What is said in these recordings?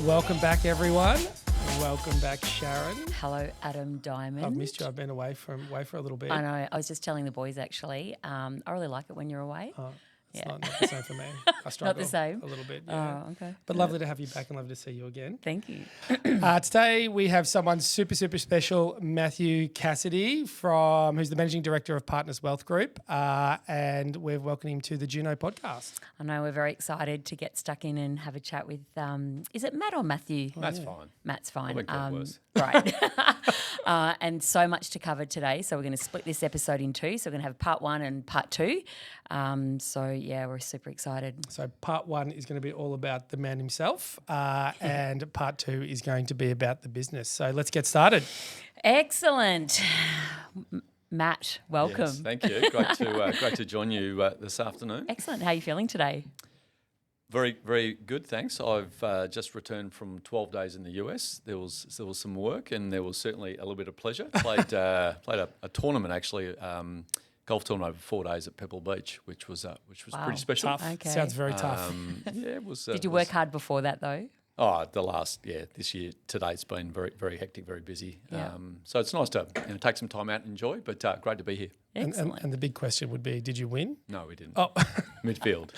Welcome back, everyone. Welcome back, Sharron. Hello, Adam Diamond. I've missed you. I've been away for a little bit. I know. I was just telling the boys, actually. I really like it when you're away. Oh, it's Yeah. not the same for me. I struggle Not the same? a little bit. Yeah. Oh, okay. But lovely to have you back and lovely to see you again. Thank you. Today we have someone super, super special, Mathew Cassidy, who's the Managing Director of Partners Wealth Group, and we've welcomed him to the Juno podcast. I know we're very excited to get stuck in and have a chat with, is it Matt or Matthew? That's fine. Matt's fine. I think that worse. Right. And so much to cover today. So we're going to split this episode in two. So we're going to have part one and part two. So, yeah, we're super excited. So part one is going to be all about the man himself, and part two is going to be about the business. So let's get started. Excellent. Matt, welcome. Yes, thank you. Great to join you this afternoon. Excellent. How are you feeling today? Very, very good, thanks. I've just returned from 12 days in the US. There was some work and there was certainly a little bit of pleasure. Played a tournament actually, golf tournament over 4 days at Pebble Beach, which was pretty special. Tough. Okay. Sounds very tough. Yeah, it was. Did you work hard before that though? Oh, this year to date's been very, very hectic, very busy. Yeah. So it's nice to take some time out and enjoy, but great to be here. Excellent. And the big question would be, did you win? No, we didn't. Oh, Midfield.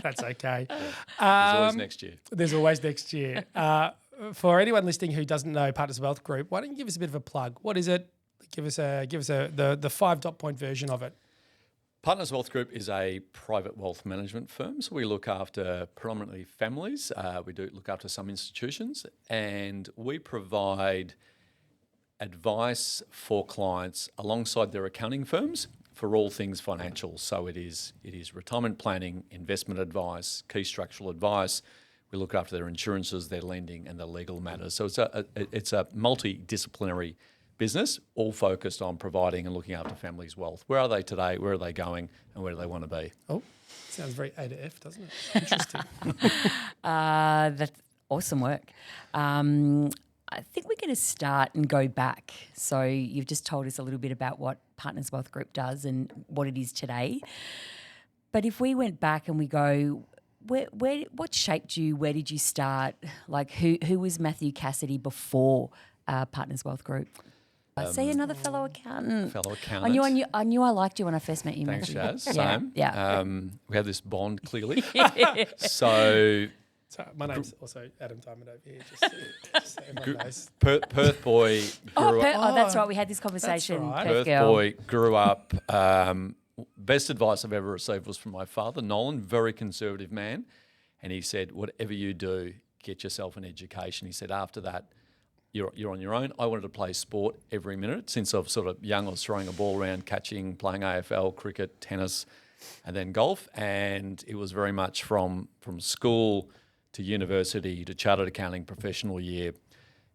that's okay. There's always next year. There's always next year. For anyone listening who doesn't know Partners Wealth Group, why don't you give us a bit of a plug? What is it? Give us the 5 dot point version of it. Partners Wealth Group is a private wealth management firm, so we look after predominantly families. We do look after some institutions, and we provide advice for clients alongside their accounting firms for all things financial. So it is retirement planning, investment advice, key structural advice. We look after their insurances, their lending, and their legal matters. So it's a multidisciplinary business, all focused on providing and looking after families' wealth. Where are they today? Where are they going? And where do they want to be? Oh, sounds very A to F, doesn't it? Interesting. That's awesome work. I think we're going to start and go back. So you've just told us a little bit about what Partners Wealth Group does and what it is today. But if we went back and we go, what shaped you? Where did you start? Like who was Mathew Cassidy before Partners Wealth Group? See, another fellow accountant. I knew I liked you when I first met you, Thanks, Matthew. Shaz. Same. Yeah. We have this bond clearly. So My name's also Adam Diamond over here, just so everyone knows. Perth boy grew up. That's right. We had this conversation. That's right. Perth Perth girl. boy grew up. Best advice I've ever received was from my father, Nolan, very conservative man, and he said, "Whatever you do, get yourself an education." He said, "After that, you're on your own." I wanted to play sport every minute. Since I was sort of young, I was throwing a ball around, catching, playing AFL, cricket, tennis, and then golf. And it was very much from school to university to chartered accounting professional year.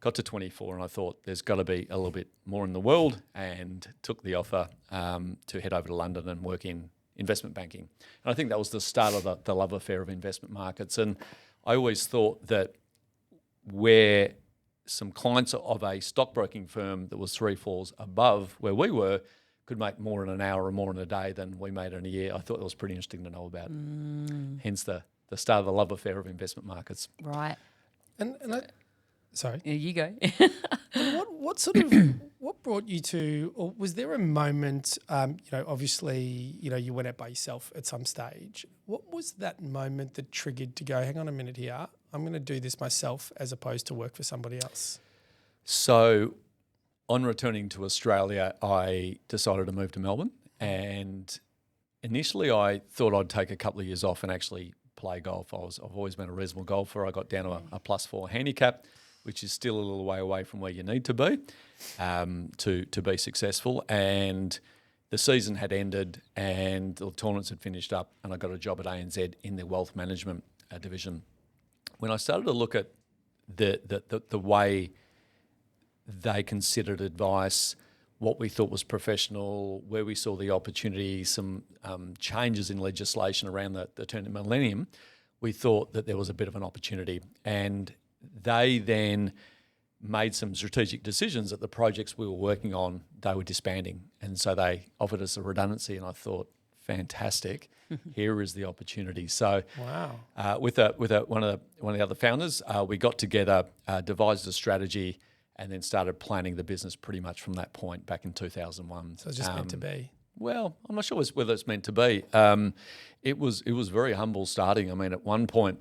Got to 24 and I thought there's got to be a little bit more in the world, and took the offer to head over to London and work in investment banking. And I think that was the start of the love affair of investment markets. And I always thought that where some clients of a stockbroking firm that was 3 floors above where we were could make more in an hour or more in a day than we made in a year, I thought that was pretty interesting to know about. Hence the start of the love affair of investment markets. Right. Sorry. Here you go. What brought you to, or was there a moment, obviously, you went out by yourself at some stage. What was that moment that triggered to go, hang on a minute here, I'm going to do this myself as opposed to work for somebody else? So on returning to Australia, I decided to move to Melbourne, and initially I thought I'd take a couple of years off and actually play golf. I've always been a reasonable golfer. I got down to a +4 handicap, which is still a little way away from where you need to be to be successful. And the season had ended and the tournaments had finished up, and I got a job at ANZ in their wealth management division. When I started to look at the way they considered advice, what we thought was professional, where we saw the opportunity, some changes in legislation around the turn of the millennium, we thought that there was a bit of an opportunity. And they then made some strategic decisions that the projects we were working on, they were disbanding. And so they offered us a redundancy, and I thought, fantastic. Here is the opportunity. So, Wow. with one of the other founders, we got together, devised a strategy, and then started planning the business pretty much from that point back in 2001. So it's just meant to be. Well, I'm not sure whether it's meant to be. It was very humble starting. I mean, at one point,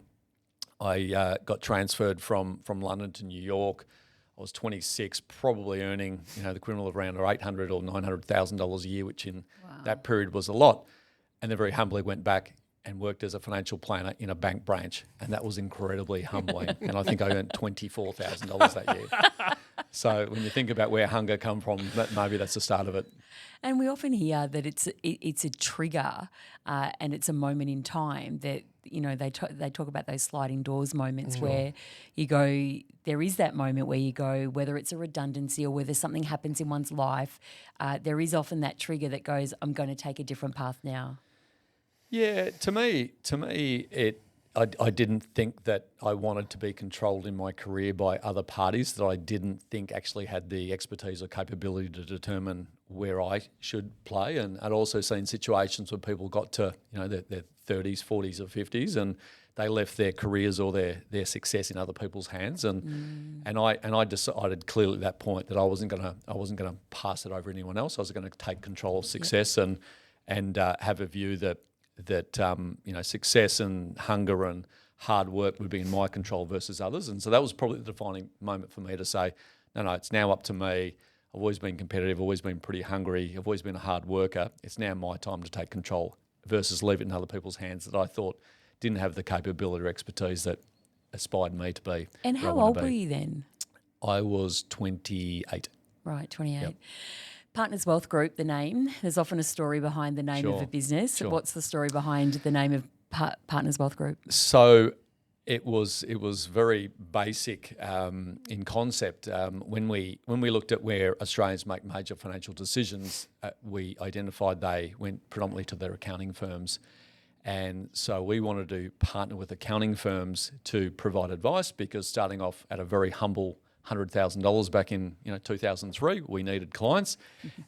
I got transferred from London to New York. I was 26, probably earning the equivalent of around $800,000 or $900,000 a year, which in that period was a lot. And then very humbly went back and worked as a financial planner in a bank branch, and that was incredibly humbling. And I think I earned $24,000 that year. So when you think about where hunger come from, maybe that's the start of it. And we often hear that it's a trigger, and it's a moment in time that they talk about those sliding doors moments where you go. There is that moment where you go, whether it's a redundancy or whether something happens in one's life, there is often that trigger that goes, I'm going to take a different path now. Yeah, to me, I didn't think that I wanted to be controlled in my career by other parties that I didn't think actually had the expertise or capability to determine where I should play. And I'd also seen situations where people got to their 30s, 40s or 50s, and they left their careers or their success in other people's hands. And I decided clearly at that point that I wasn't gonna pass it over to anyone else. I was going to take control of success and have a view that success and hunger and hard work would be in my control versus others. And so that was probably the defining moment for me to say, no, it's now up to me. I've always been competitive, always been pretty hungry, I've always been a hard worker. It's now my time to take control versus leave it in other people's hands that I thought didn't have the capability or expertise that aspired me to be. And how old were you then? I was 28. Right, 28. Yep. Partners Wealth Group, the name. There's often a story behind the name of a business. Sure. What's the story behind the name of Partners Wealth Group? So it was very basic in concept. When we looked at where Australians make major financial decisions, we identified they went predominantly to their accounting firms. And so we wanted to partner with accounting firms to provide advice, because starting off at a very humble $100,000 back in 2003, we needed clients,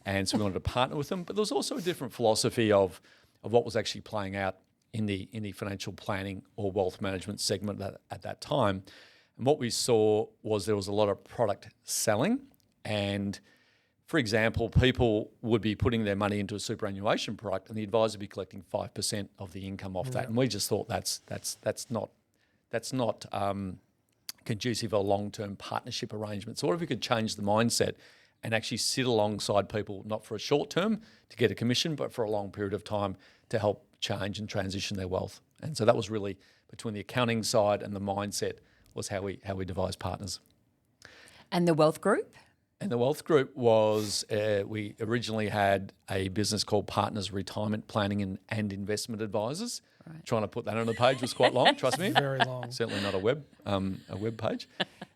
and so we wanted to partner with them. But there was also a different philosophy of what was actually playing out in the financial planning or wealth management segment at that time. And what we saw was there was a lot of product selling, and for example, people would be putting their money into a superannuation product, and the advisor would be collecting 5% of the income off that. And we just thought that's not conducive or long-term partnership arrangements. So what if we could change the mindset and actually sit alongside people, not for a short term to get a commission, but for a long period of time to help change and transition their wealth? And so that was really between the accounting side and the mindset was how we devised Partners. And the Wealth Group? And the Wealth Group was, we originally had a business called Partners Retirement Planning and Investment Advisors. Right. Trying to put that on the page was quite long, trust me. Very long. Certainly not a web page.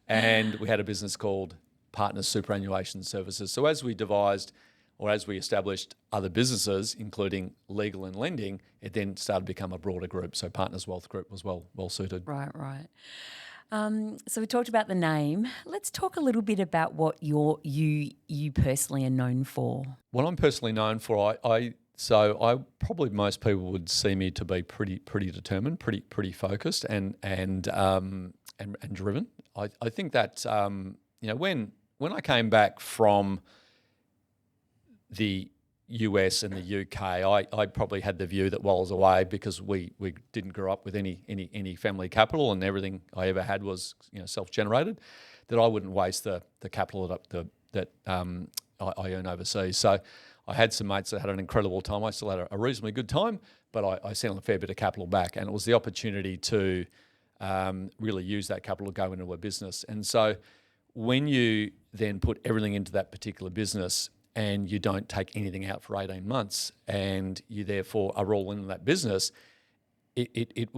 And we had a business called Partners Superannuation Services. So as we devised or as we established other businesses, including legal and lending, it then started to become a broader group. So Partners Wealth Group was well suited. Right. So we talked about the name. Let's talk a little bit about what you personally are known for. What I'm personally known for, I probably most people would see me to be pretty determined, pretty focused, and driven. I think that when I came back from the US and the UK, I probably had the view that while I was away, because we didn't grow up with any family capital and everything I ever had was self-generated, that I wouldn't waste the capital that I earn overseas. So I had some mates that had an incredible time. I still had a reasonably good time, but I sent a fair bit of capital back, and it was the opportunity to really use that capital to go into a business. And so when you then put everything into that particular business and you don't take anything out for 18 months and you therefore are all in that business, it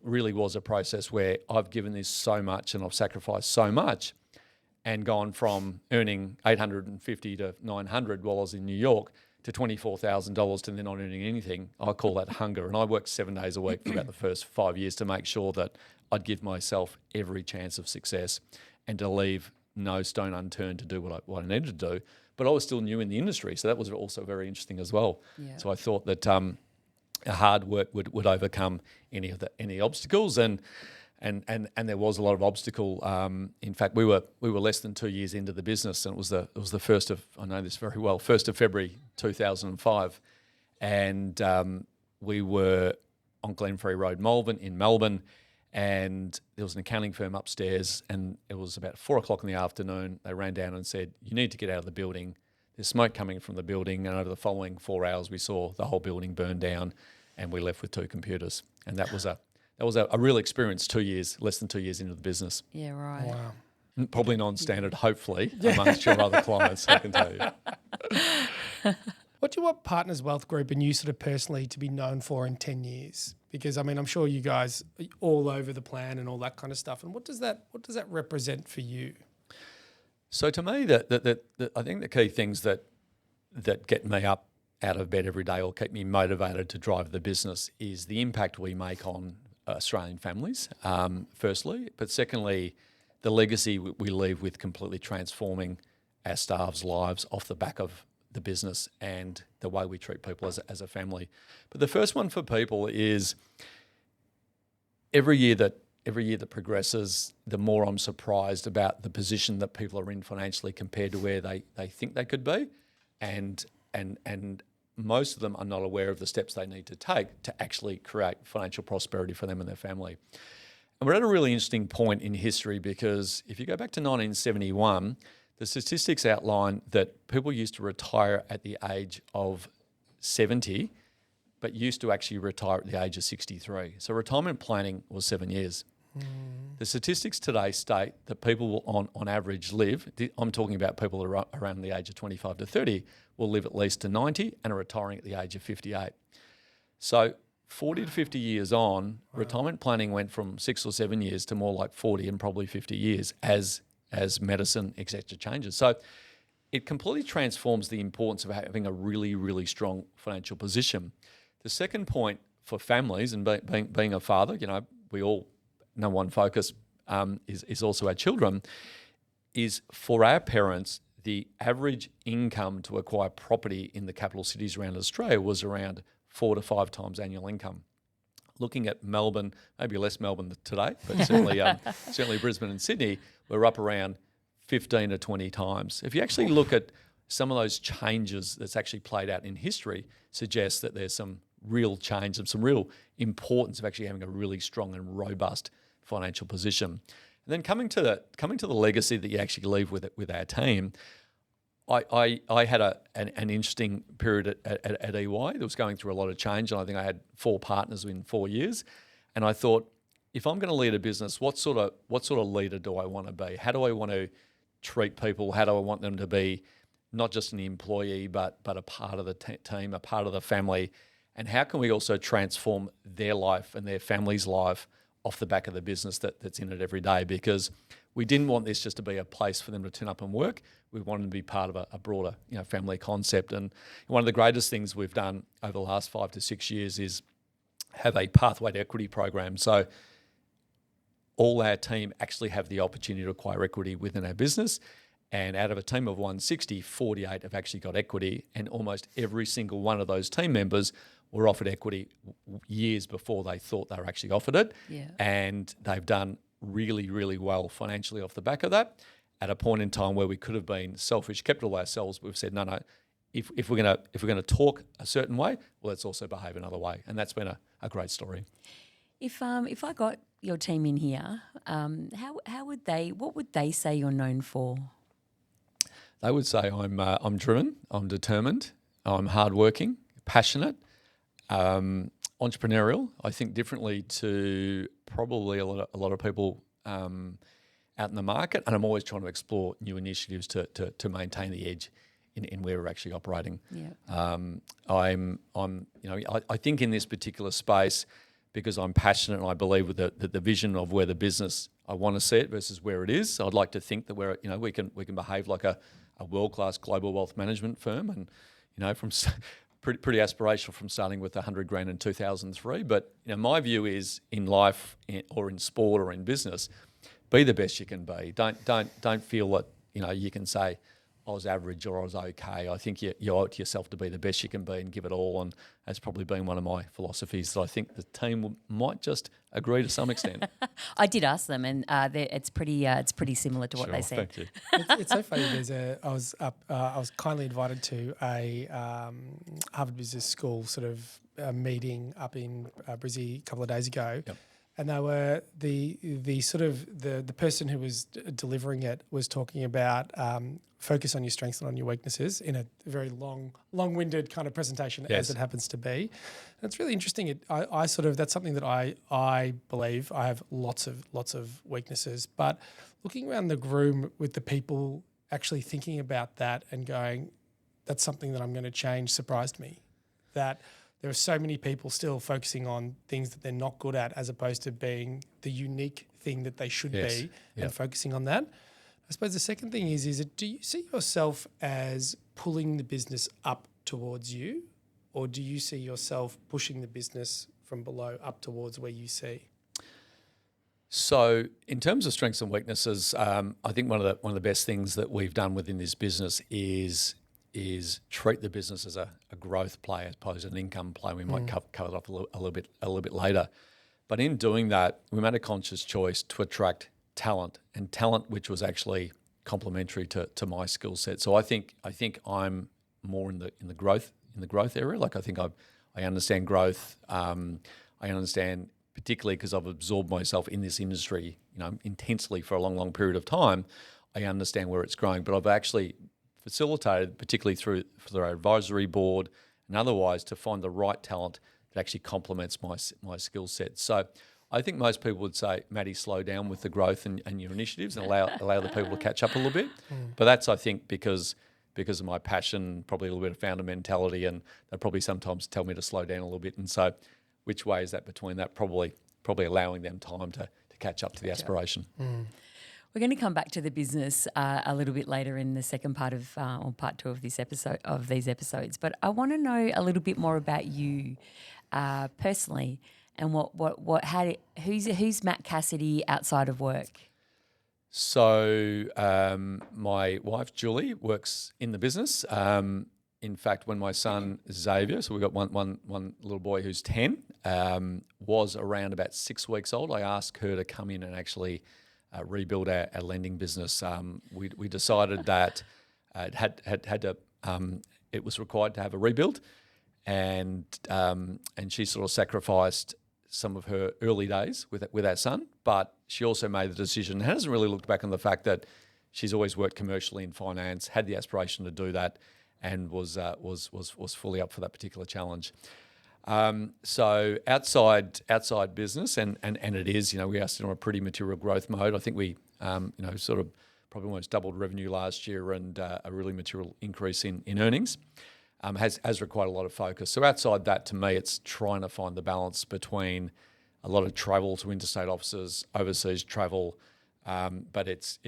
really was a process where I've given this so much and I've sacrificed so much and gone from earning $850 to $900 while I was in New York to $24,000 to then not earning anything. I call that hunger. And I worked 7 days a week for about the first 5 years to make sure that I'd give myself every chance of success and to leave no stone unturned to do what I needed to do. But I was still new in the industry, so that was also very interesting as well. Yeah. So I thought that hard work would overcome any obstacles, and there was a lot of obstacle. In fact, we were less than 2 years into the business, and it was the first of, I know this very well, 1st of February 2005, and we were on Glenferrie Road, in Melbourne, and there was an accounting firm upstairs, and it was about 4 o'clock in the afternoon. They ran down and said, "You need to get out of the building. There's smoke coming from the building," and over the following 4 hours, we saw the whole building burn down, and we left with 2 computers, and that was a real experience. 2 years, less than 2 years into the business. Yeah, right. Wow. Probably non-standard, hopefully, amongst your other clients, I can tell you. What do you want Partners Wealth Group and you sort of personally to be known for in 10 years? Because, I mean, I'm sure you guys are all over the plan and all that kind of stuff. And what does that represent for you? So to me, I think the key things that get me up out of bed every day or keep me motivated to drive the business is the impact we make on Australian families, firstly. But secondly, the legacy we leave with completely transforming our staff's lives off the back of the business and the way we treat people as a family. But the first one for people is every year that progresses, the more I'm surprised about the position that people are in financially compared to where they think they could be, and most of them are not aware of the steps they need to take to actually create financial prosperity for them and their family. And we're at a really interesting point in history, because if you go back to 1971, the statistics outline that people used to retire at the age of 70, but used to actually retire at the age of 63. So retirement planning was 7 years. The statistics today state that people will, on average, live, I'm talking about people that are around the age of 25 to 30, will live at least to 90 and are retiring at the age of 58. So 40 to 50 years on, retirement planning went from 6 or 7 years to more like 40 and probably 50 years as medicine, etc. changes. So it completely transforms the importance of having a really, really strong financial position. The second point for families, and being a father, you know, we all, number one focus is also our children, is for our parents, the average income to acquire property in the capital cities around Australia was around 4 to 5 times annual income. Looking at Melbourne, maybe less Melbourne today, but certainly Brisbane and Sydney, we're up around 15 to 20 times. If you actually look at some of those changes that's actually played out in history, suggests that there's some real change and some real importance of actually having a really strong and robust financial position. And then coming to the legacy that you actually leave with our team, I had an interesting period at EY that was going through a lot of change, and I think I had 4 partners in 4 years. And I thought, if I'm going to lead a business, what sort of leader do I want to be? How do I want to treat people? How do I want them to be not just an employee, but a part of the team, a part of the family? And how can we also transform their life and their family's life off the back of the business that's in it every day? Because we didn't want this just to be a place for them to turn up and work. We wanted to be part of a broader, family concept. And one of the greatest things we've done over the last 5 to 6 years is have a pathway to equity program. So all our team actually have the opportunity to acquire equity within our business. And out of a team of 160, 48 have actually got equity. And almost every single one of those team members were offered equity years before they thought they were actually offered it. Yeah. And they've done really, really well financially off the back of that. At a point in time where we could have been selfish, kept it all ourselves, we've said, no, if we're gonna talk a certain way, well, let's also behave another way. And that's been a great story. If I got your team in here, what would they say you're known for? They would say I'm driven, I'm determined, I'm hardworking, passionate, entrepreneurial. I think differently to probably a lot of people out in the market, and I'm always trying to explore new initiatives to maintain the edge in where we're actually operating. Yeah. I think in this particular space, because I'm passionate and I believe with the vision of where the business I want to see it versus where it is. I'd like to think that we can behave like a world-class global wealth management firm, and from pretty aspirational from starting with $100,000 in 2003. But my view is in life or in sport or in business, be the best you can be. Don't feel that you can say I was average or I was okay. I think you owe it to yourself to be the best you can be and give it all. And that's probably been one of my philosophies that I think the team might just agree to some extent. I did ask them, and it's pretty similar to what they said. Thank you. It's so funny. I was kindly invited to a Harvard Business School sort of meeting up in Brizzy a couple of days ago. Yep. And they were the sort of the person who was delivering it was talking about focus on your strengths and on your weaknesses in a very long-winded kind of presentation, Yes. as it happens to be. And it's really interesting. I sort of, that's something that I believe I have lots of weaknesses, but looking around the room with the people actually thinking about that and going, that's something that I'm going to change, surprised me. That there are so many people still focusing on things that they're not good at, as opposed to being the unique thing that they should Yes. be Yep. and focusing on that. I suppose the second thing is do you see yourself as pulling the business up towards you, or do you see yourself pushing the business from below up towards where you see? So, in terms of strengths and weaknesses, I think one of the best things that we've done within this business is treat the business as a growth play as opposed to an income play. We might cover it off a little bit later, but in doing that, we made a conscious choice to attract talent which was actually complementary to my skill set. So I think I'm more in the growth area. Like I think I understand growth. I understand, particularly because I've absorbed myself in this industry, intensely for a long period of time. I understand where it's growing, but I've actually facilitated, particularly through our advisory board and otherwise, to find the right talent that actually complements my skill set. So I think most people would say, Matty, slow down with the growth and your initiatives and allow the people to catch up a little bit. But that's, I think, because of my passion, probably a little bit of founder mentality, and they probably sometimes tell me to slow down a little bit. And so which way is that between that? Probably allowing them time to catch up to the aspiration. We're going to come back to the business a little bit later in the second part of or part two of these episodes. But I want to know a little bit more about you personally, and who's Matt Cassidy outside of work? So my wife Julie works in the business. In fact, when my son Xavier, so we've got one little boy who's 10, was around about 6 weeks old, I asked her to come in and actually rebuild our lending business. We decided that it was required to have a rebuild, and she sort of sacrificed some of her early days with our son, but she also made the decision, hasn't really looked back on the fact that she's always worked commercially in finance, had the aspiration to do that, and was fully up for that particular challenge. So outside business, and it is, we are still in a pretty material growth mode. I think we, sort of probably almost doubled revenue last year, and a really material increase in earnings. Has required a lot of focus. So outside that, to me, it's trying to find the balance between a lot of travel to interstate offices, overseas travel, but it's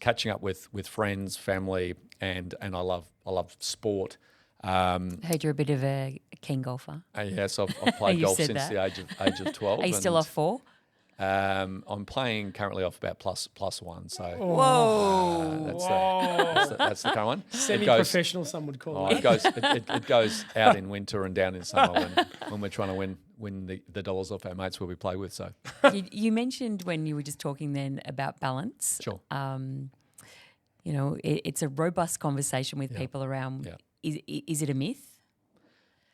catching up with friends, family, and I love sport. Heard you're a bit of a keen golfer. Yes, I've played golf since that. the age of 12. Are you still off 4? I'm playing currently off about plus one. So Whoa! That's the current one. Semi-professional, some would call it. It goes out in winter and down in summer when we're trying to win the dollars off our mates where we play with. So You mentioned when you were just talking then about balance. Sure. It's a robust conversation with people around. Yeah. Is it a myth?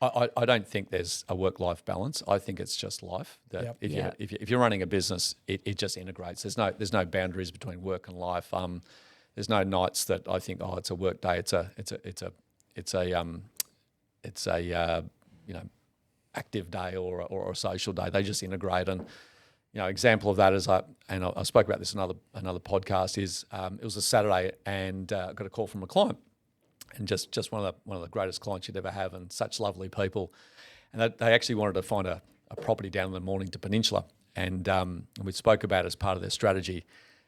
I don't think there's a work-life balance. I think it's just life. That if you're running a business, it just integrates. There's no boundaries between work and life. There's no nights that I think, it's a work day. It's a active day or a social day. They just integrate. And example of that is I spoke about this in another podcast. Is it was a Saturday and I got a call from a client. And just one of the greatest clients you'd ever have, and such lovely people. And they actually wanted to find a property down in the Mornington Peninsula, and we spoke about it as part of their strategy.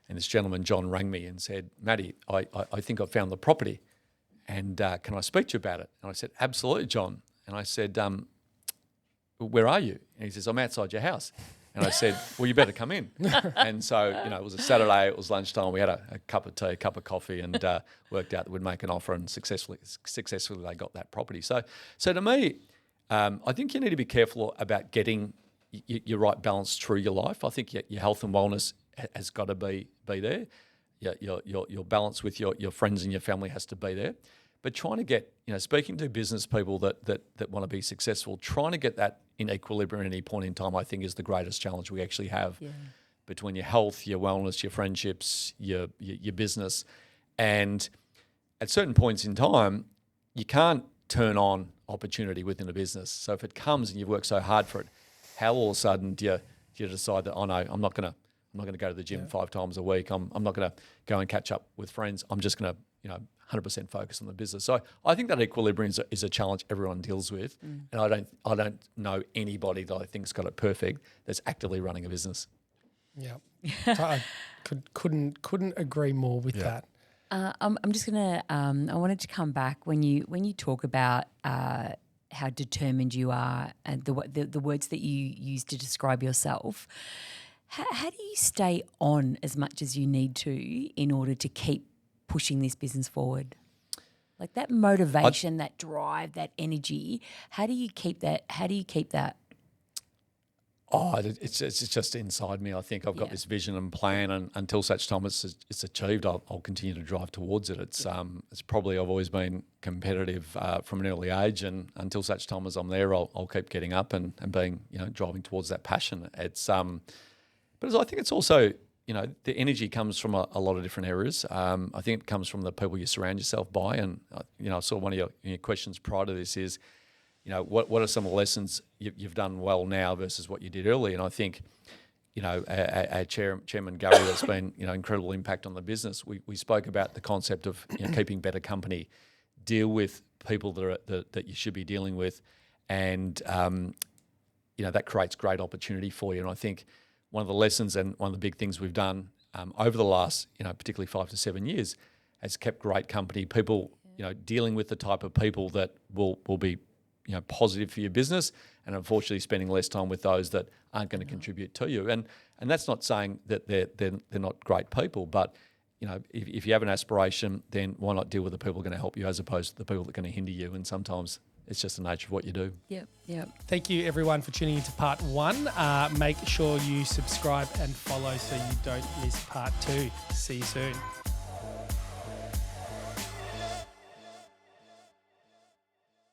And this gentleman, John, rang me and said, Matty, I think I've found the property, and can I speak to you about it? And I said, absolutely, John. And I said, where are you? And he says, I'm outside your house. And I said, well, you better come in. And so, it was a Saturday, it was lunchtime. We had a cup of tea, a cup of coffee, and worked out that we'd make an offer, and successfully they got that property. So to me, I think you need to be careful about getting your right balance through your life. I think your health and wellness has got to be there. Your balance with your friends and your family has to be there. But trying to get, speaking to business people that want to be successful, trying to get that in equilibrium at any point in time, I think is the greatest challenge we actually have between your health, your wellness, your friendships, your business. And at certain points in time, you can't turn on opportunity within a business. So if it comes and you've worked so hard for it, how all of a sudden do you decide that, oh no, I'm not going to go to the gym 5 times a week. I'm not going to go and catch up with friends. I'm just going to, 100% focus on the business. So I think that equilibrium is a challenge everyone deals with, and I don't know anybody that I think's got it perfect that's actively running a business. Yeah, so I couldn't agree more with that. I'm just gonna. I wanted to come back when you talk about how determined you are and the words that you use to describe yourself. How do you stay on as much as you need to in order to keep pushing this business forward? Like that motivation, that drive, that energy. How do you keep that? Oh, it's just inside me. I think I've got this vision and plan, and until such time it's achieved, I'll continue to drive towards it. It's probably I've always been competitive from an early age, and until such time as I'm there, I'll keep getting up and being driving towards that passion. It's but I think it's also the energy comes from a lot of different areas. I think it comes from the people you surround yourself by, and I saw one of your questions prior to this is, what are some of the lessons you've done well now versus what you did early? And I think, our chairman Gary, that's been incredible impact on the business. We spoke about the concept of keeping better company, deal with people that you should be dealing with, and that creates great opportunity for you. And I think one of the lessons and one of the big things we've done over the last, particularly 5 to 7 years, has kept great company. People, dealing with the type of people that will be, positive for your business, and unfortunately spending less time with those that aren't going to contribute to you. And that's not saying that they're not great people, but if you have an aspiration, then why not deal with the people who are going to help you as opposed to the people that are going to hinder you? And sometimes it's just the nature of what you do. Yep. Thank you, everyone, for tuning into part 1. Make sure you subscribe and follow so you don't miss part 2. See you soon.